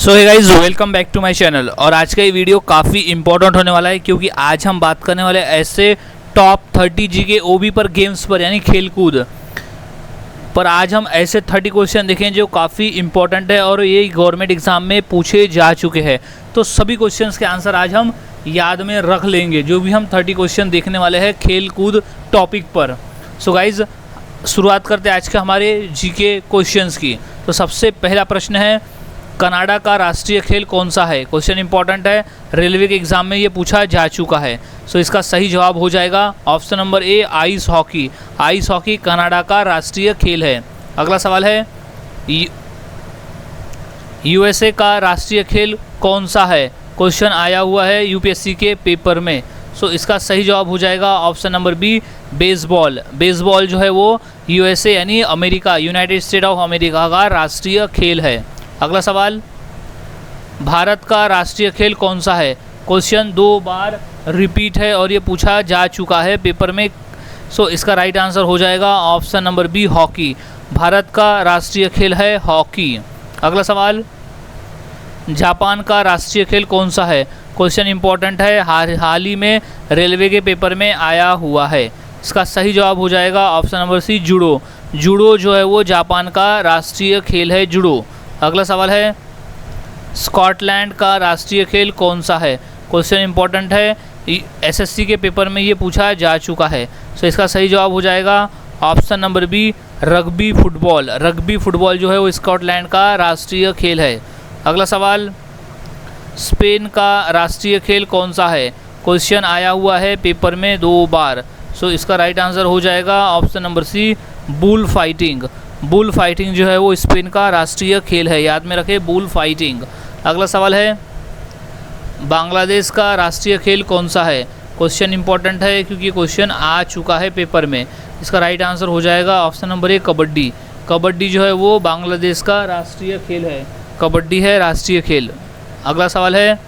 So hey guys, welcome back to my channel. और आज का ये वीडियो काफ़ी इंपॉर्टेंट होने वाला है क्योंकि आज हम बात करने वाले ऐसे टॉप 30 जीके ओबी पर गेम्स पर यानी खेलकूद पर। आज हम ऐसे 30 क्वेश्चन देखें जो काफ़ी इंपॉर्टेंट है और ये गवर्नमेंट एग्जाम में पूछे जा चुके हैं। तो सभी क्वेश्चंस के आंसर आज हम याद में रख लेंगे जो भी हम 30 क्वेश्चन देखने वाले हैं खेलकूद टॉपिक पर। सो गाइज, शुरुआत करते हैं आज के हमारे जीके क्वेश्चंस की। तो सबसे पहला प्रश्न है, कनाडा का राष्ट्रीय खेल कौन सा है? क्वेश्चन इंपॉर्टेंट है, रेलवे के एग्जाम में ये पूछा जा चुका है। सो इसका सही जवाब हो जाएगा option number A, ice hockey. Ice hockey Canada का राष्ट्रीय खेल है। अगला सवाल है, यूएसए का राष्ट्रीय खेल कौन सा है? क्वेश्चन आया हुआ है यूपीएससी के पेपर में। सो इसका सही जवाब हो जाएगा option number B, baseball. Baseball जो है वो यूएसए यानी America, United State of America का राष्ट्रीय खेल है। अगला सवाल, भारत का राष्ट्रीय खेल कौन सा है? क्वेश्चन 2 बार रिपीट है और ये पूछा जा चुका है पेपर में। सो इसका राइट आंसर हो जाएगा ऑप्शन नंबर बी, हॉकी। भारत का राष्ट्रीय खेल है हॉकी। अगला सवाल, जापान का राष्ट्रीय खेल कौन सा है? क्वेश्चन इंपॉर्टेंट है, हाल ही में रेलवे के पेपर में आया हुआ है। इसका सही जवाब हो जाएगा option number C, judo. Judo जो है वो जापान का राष्ट्रीय खेल है, जूडो। अगला सवाल है, स्कॉटलैंड का राष्ट्रीय खेल कौन सा है? क्वेश्चन इंपॉर्टेंट है, एसएससी के पेपर में ये पूछा जा चुका है। सो इसका सही जवाब हो जाएगा option number B, rugby football. Rugby football जो है वो स्कॉटलैंड का राष्ट्रीय खेल है। अगला सवाल, स्पेन का राष्ट्रीय खेल कौन सा है? क्वेश्चन आया हुआ है पेपर में 2 बार। सो इसका राइट आंसर हो जाएगा option number C, bull fighting. Bull fighting जो है वो स्पेन का राष्ट्रीय खेल है, याद में रखें, बुल फाइटिंग। अगला सवाल है, बांग्लादेश का राष्ट्रीय खेल कौन सा है? क्वेश्चन इंपॉर्टेंट है क्योंकि क्वेश्चन आ चुका है पेपर में। इसका राइट आंसर हो जाएगा option number A, kabaddi. Kabaddi जो है वो बांग्लादेश का राष्ट्रीय खेल है, कबड्डी है राष्ट्रीय खेल। अगला सवाल है,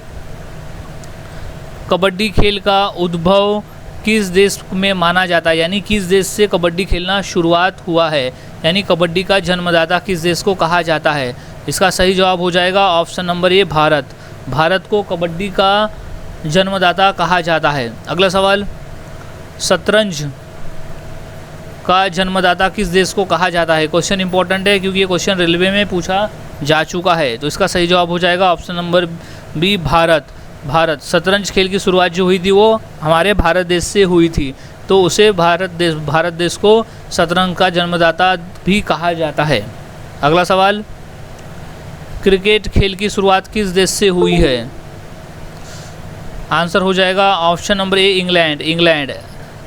कबड्डी खेल का उद्भव किस देश में माना जाता है? यानी किस देश से कबड्डी खेलना शुरुआत हुआ है? यानी कबड्डी का जन्मदाता किस देश को कहा जाता है? इसका सही जवाब हो जाएगा option number A, Bharat. Bharat को कबड्डी का जन्मदाता कहा जाता है। अगला सवाल, शतरंज का जन्मदाता किस देश को कहा जाता है? क्वेश्चन इंपॉर्टेंट है क्योंकि ये क्वेश्चन रेलवे में पूछा जा चुका है। तो इसका सही जवाब हो जाएगा option number B, Bharat. Bharat. शतरंज खेल की शुरुआत जो हुई थी वो हमारे भारत देश से हुई थी, तो उसे भारत देश को शतरंज का जन्मदाता भी कहा जाता है। अगला सवाल, क्रिकेट खेल की शुरुआत किस देश से हुई है? आंसर हो जाएगा option number A, England.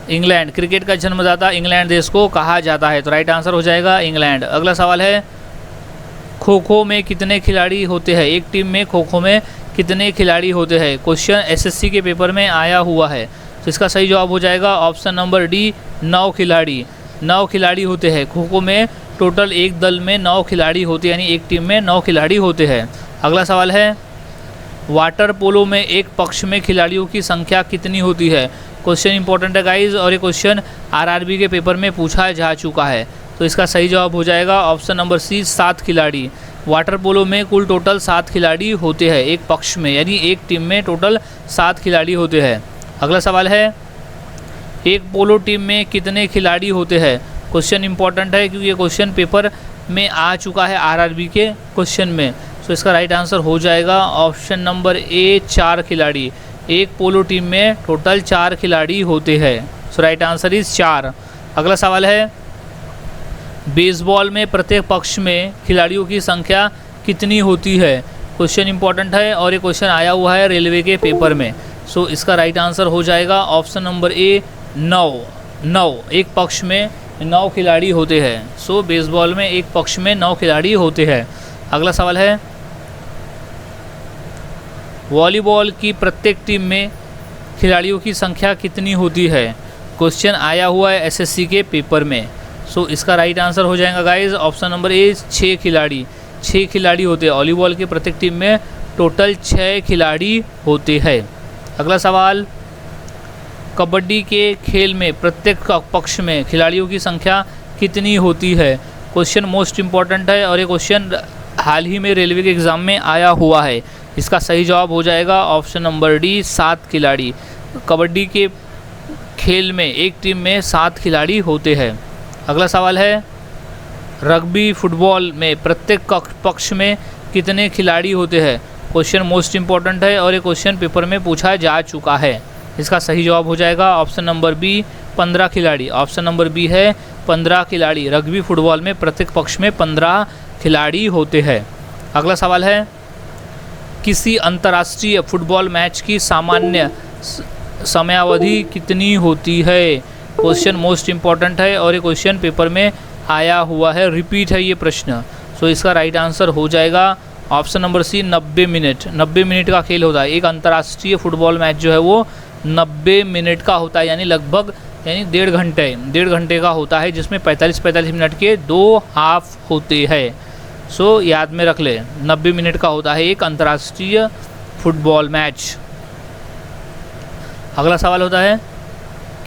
England cricket का जन्मदाता इंग्लैंड देश को कहा जाता है, तो राइट आंसर हो जाएगा इंग्लैंड। अगला सवाल है, खो खो में कितने खिलाड़ी होते हैं? एक टीम में खो खो में कितने खिलाड़ी होते हैं? क्वेश्चन एसएससी के पेपर में आया हुआ है। तो इसका सही जवाब हो जाएगा ऑप्शन नंबर डी, 9 खिलाड़ी। 9 खिलाड़ी होते हैं खो खो में। टोटल एक दल में 9 खिलाड़ी होते हैं, यानी एक टीम में 9 खिलाड़ी होते हैं। अगला सवाल है, वाटर पोलो में एक पक्ष में खिलाड़ियों की संख्या कितनी होती है? क्वेश्चन इंपॉर्टेंट है गाइज और ये क्वेश्चन आरआरबी के पेपर में पूछा जा चुका है। तो इसका सही जवाब हो जाएगा ऑप्शन नंबर सी, 7 खिलाड़ी। वाटर पोलो में कुल टोटल 7 खिलाड़ी होते हैं एक पक्ष में, यानी एक टीम में टोटल 7 खिलाड़ी होते हैं। अगला सवाल है, एक पोलो टीम में कितने खिलाड़ी होते हैं? क्वेश्चन इंपॉर्टेंट है क्योंकि ये क्वेश्चन पेपर में आ चुका है आरआरबी के क्वेश्चन में। सो इसका राइट आंसर हो जाएगा ऑप्शन नंबर ए, 4 खिलाड़ी। एक पोलो टीम में टोटल 4 खिलाड़ी होते हैं। सो राइट आंसर इज 4। अगला सवाल है, बेसबॉल में प्रत्येक पक्ष में खिलाड़ियों की संख्या कितनी होती है? क्वेश्चन इंपॉर्टेंट है और ये क्वेश्चन आया हुआ है रेलवे के पेपर में। सो इसका राइट आंसर हो जाएगा ऑप्शन नंबर ए, 9। एक पक्ष में 9 खिलाड़ी होते हैं। सो बेसबॉल में एक पक्ष में 9 खिलाड़ी होते हैं। अगला सवाल है, वॉलीबॉल की प्रत्येक टीम में खिलाड़ियों की संख्या कितनी होती है? क्वेश्चन आया हुआ है एसएससी के पेपर में। सो इसका राइट आंसर हो जाएगा गाइज ऑप्शन नंबर ए, 6 खिलाड़ी। 6 खिलाड़ी होते हैं। वॉलीबॉल की प्रत्येक टीम में टोटल 6 खिलाड़ी होते हैं। अगला सवाल, कबड्डी के खेल में प्रत्येक पक्ष में खिलाड़ियों की संख्या कितनी होती है? क्वेश्चन मोस्ट इम्पॉर्टेंट है और ये क्वेश्चन हाल ही में रेलवे के एग्ज़ाम में आया हुआ है? इसका सही जवाब हो जाएगा ऑप्शन नंबर डी 7 खिलाड़ी। कबड्डी के खेल में एक टीम में 7 खिलाड़ी होते हैं। अगला सवाल है, रग्बी फुटबॉल में प्रत्येक पक्ष में कितने खिलाड़ी होते हैं? क्वेश्चन मोस्ट इंपॉर्टेंट है और ये क्वेश्चन पेपर में पूछा जा चुका है। इसका सही जवाब हो जाएगा ऑप्शन नंबर बी 15 खिलाड़ी। ऑप्शन नंबर बी है 15 खिलाड़ी। रग्बी फुटबॉल में प्रत्येक पक्ष में 15 खिलाड़ी होते हैं। अगला सवाल है, किसी अंतर्राष्ट्रीय फुटबॉल मैच की सामान्य समयावधि कितनी होती है? क्वेश्चन मोस्ट इंपॉर्टेंट है और ये क्वेश्चन पेपर में आया हुआ है, रिपीट है ये प्रश्न। सो इसका राइट आंसर हो जाएगा option number C 90 minute. 90 minute का खेल होता है। एक अंतर्राष्ट्रीय फुटबॉल मैच जो है वो 90 मिनट का होता है, यानी लगभग 1.5 घंटे का होता है, जिसमें 45 मिनट के 2 हाफ होते हैं। सो याद में रख ले, 90 मिनट का होता है एक अंतर्राष्ट्रीय फुटबॉल मैच। अगला सवाल होता है,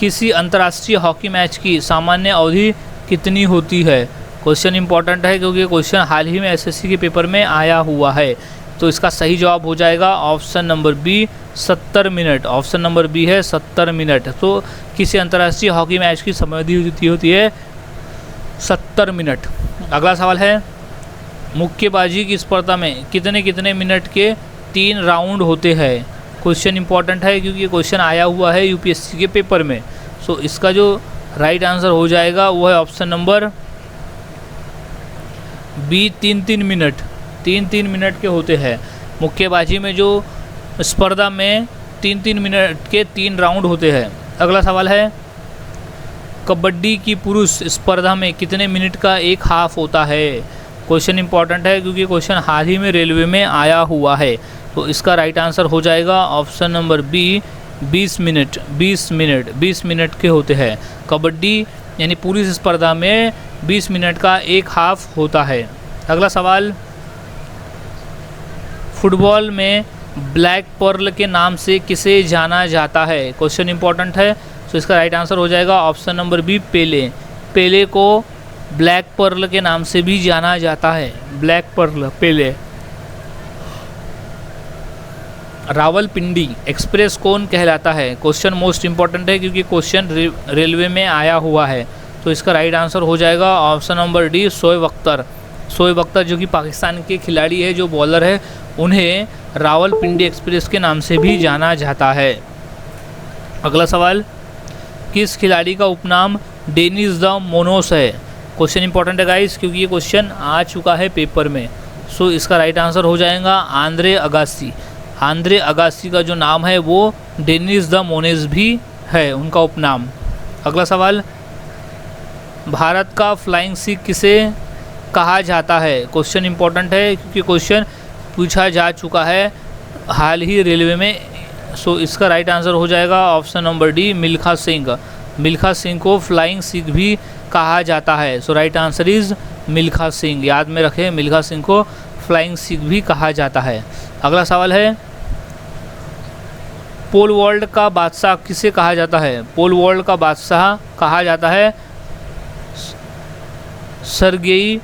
किसी अंतर्राष्ट्रीय हॉकी मैच की सामान्य अवधि कितनी होती है? क्वेश्चन इंपॉर्टेंट है क्योंकि क्वेश्चन हाल ही में एसएससी के पेपर में आया हुआ है। तो इसका सही जवाब हो जाएगा option number B 70 minute. Option number B है 70 मिनट। तो किसी अंतर्राष्ट्रीय हॉकी मैच की समयावधि होती है 70 मिनट। अगला सवाल है, मुक्केबाजी की स्पर्धा में कितने मिनट के 3 राउंड होते हैं? क्वेश्चन इंपॉर्टेंट है क्योंकि क्वेश्चन आया हुआ है यूपीएससी के पेपर में। सो इसका जो राइट आंसर हो जाएगा वो है option number B 3 minute. 3 minute के होते हैं। मुक्केबाजी में जो स्पर्धा में 3 मिनट के 3 राउंड होते हैं। अगला सवाल है, कबड्डी की पुरुष स्पर्धा में कितने मिनट का एक हाफ होता है? क्वेश्चन इंपॉर्टेंट है क्योंकि क्वेश्चन हाल ही में रेलवे में आया हुआ है। तो इसका राइट आंसर हो जाएगा option number B 20 minute. 20 minute के होते हैं। कबड्डी यानी पुरुष स्पर्धा में 20 मिनट का एक हाफ होता है। अगला सवाल, फुटबॉल में ब्लैक पर्ल के नाम से किसे जाना जाता है? क्वेश्चन इंपॉर्टेंट है। तो इसका राइट आंसर हो जाएगा ऑप्शन नंबर बी पेले। पेले को ब्लैक पर्ल के नाम से भी जाना जाता है। ब्लैक पर्ल, पेले। रावलपिंडी एक्सप्रेस कौन कहलाता है? क्वेश्चन मोस्ट इंपॉर्टेंट है क्योंकि क्वेश्चन रेलवे में आया हुआ है। तो इसका राइट आंसर हो जाएगा option number D Shoaib Akhtar. Shoaib Akhtar जो कि पाकिस्तान के खिलाड़ी है, जो बॉलर है, उन्हें रावलपिंडी एक्सप्रेस के नाम से भी जाना जाता है। अगला सवाल, किस खिलाड़ी का उपनाम डेनिस द मोनोस है? क्वेश्चन इंपॉर्टेंट है गाइस क्योंकि ये क्वेश्चन आ चुका है पेपर में। सो इसका राइट आंसर हो जाएगा आंद्रे अगासी। आंद्रे अगासी का जो नाम है वो डेनिस द मोनेस भी है उनका उपनाम। अगला सवाल, भारत का फ्लाइंग सिख किसे कहा जाता है? क्वेश्चन इंपॉर्टेंट है क्योंकि क्वेश्चन पूछा जा चुका है हाल ही रेलवे में। सो इसका राइट आंसर हो जाएगा option number D Milkha Singh. Milkha Singh को फ्लाइंग सिख भी कहा जाता है। So right answer is Milkha Singh. याद में रखें, मिल्खा सिंह को फ्लाइंग सिख भी कहा जाता है। अगला सवाल है, पोल वर्ल्ड का बादशाह किसे कहा जाता है? पोल वर्ल्ड का बादशाह कहा जाता है सर्गेई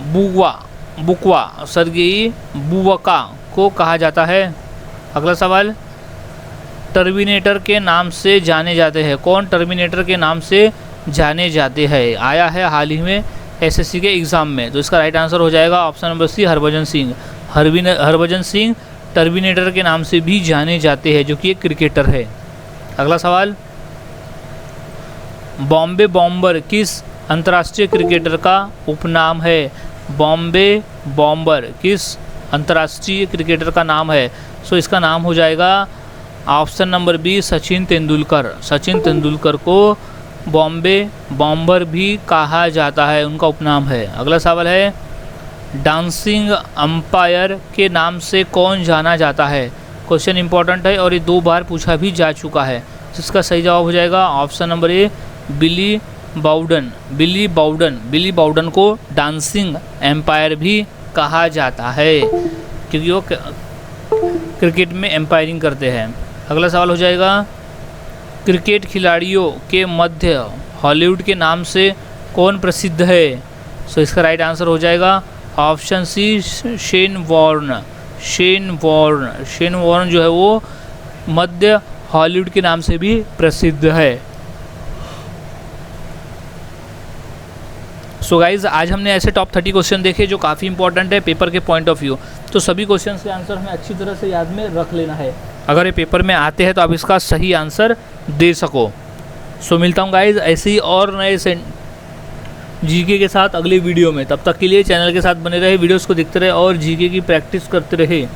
बुकवा। सर्गेई बुवका को कहा जाता है। अगला सवाल, टर्मिनेटर के नाम से जाने जाते हैं। कौन टर्मिनेटर के नाम से जाने जाते हैं? आया है हाल ही में एसएससी के एग्ज़ाम में। तो इसका राइट आंसर हो जाएगा option number C Harbhajan Singh. Harbhajan Singh terminator के नाम से भी जाने जाते हैं, जो कि एक क्रिकेटर है। अगला सवाल, बॉम्बे बॉम्बर किस अंतर्राष्ट्रीय क्रिकेटर का उपनाम है? बॉम्बे बॉम्बर किस अंतर्राष्ट्रीय क्रिकेटर का नाम है? सो इसका नाम हो जाएगा option number B Sachin Tendulkar. Sachin Tendulkar को बॉम्बे बॉम्बर भी कहा जाता है, उनका उपनाम है। अगला सवाल है, डांसिंग अंपायर के नाम से कौन जाना जाता है? क्वेश्चन इंपॉर्टेंट है और ये 2 बार पूछा भी जा चुका है। जिसका सही जवाब हो जाएगा ऑप्शन नंबर ए बिली बाउडन। बिली बाउडन। बिली बाउडन को डांसिंग एम्पायर भी कहा जाता है क्योंकि वो क्रिकेट में एम्पायरिंग करते हैं। अगला सवाल हो जाएगा, क्रिकेट खिलाड़ियों के मध्य हॉलीवुड के नाम से कौन प्रसिद्ध है? सो इसका राइट आंसर हो जाएगा option C Shane Warne. Shane Warne जो है वो मध्य हॉलीवुड के नाम से भी प्रसिद्ध है। सो गाइज आज हमने ऐसे टॉप 30 क्वेश्चन देखे जो काफ़ी इंपॉर्टेंट है पेपर के पॉइंट ऑफ व्यू। तो सभी क्वेश्चन के आंसर हमें अच्छी तरह से याद में रख लेना है, अगर ये पेपर में आते हैं तो आप इसका सही आंसर दे सको। सो मिलता हूँ गाइज ऐसे ही और नए जीके के साथ अगले वीडियो में। तब तक के लिए चैनल के साथ बने रहे, वीडियोस को देखते रहे और जीके की प्रैक्टिस करते रहे।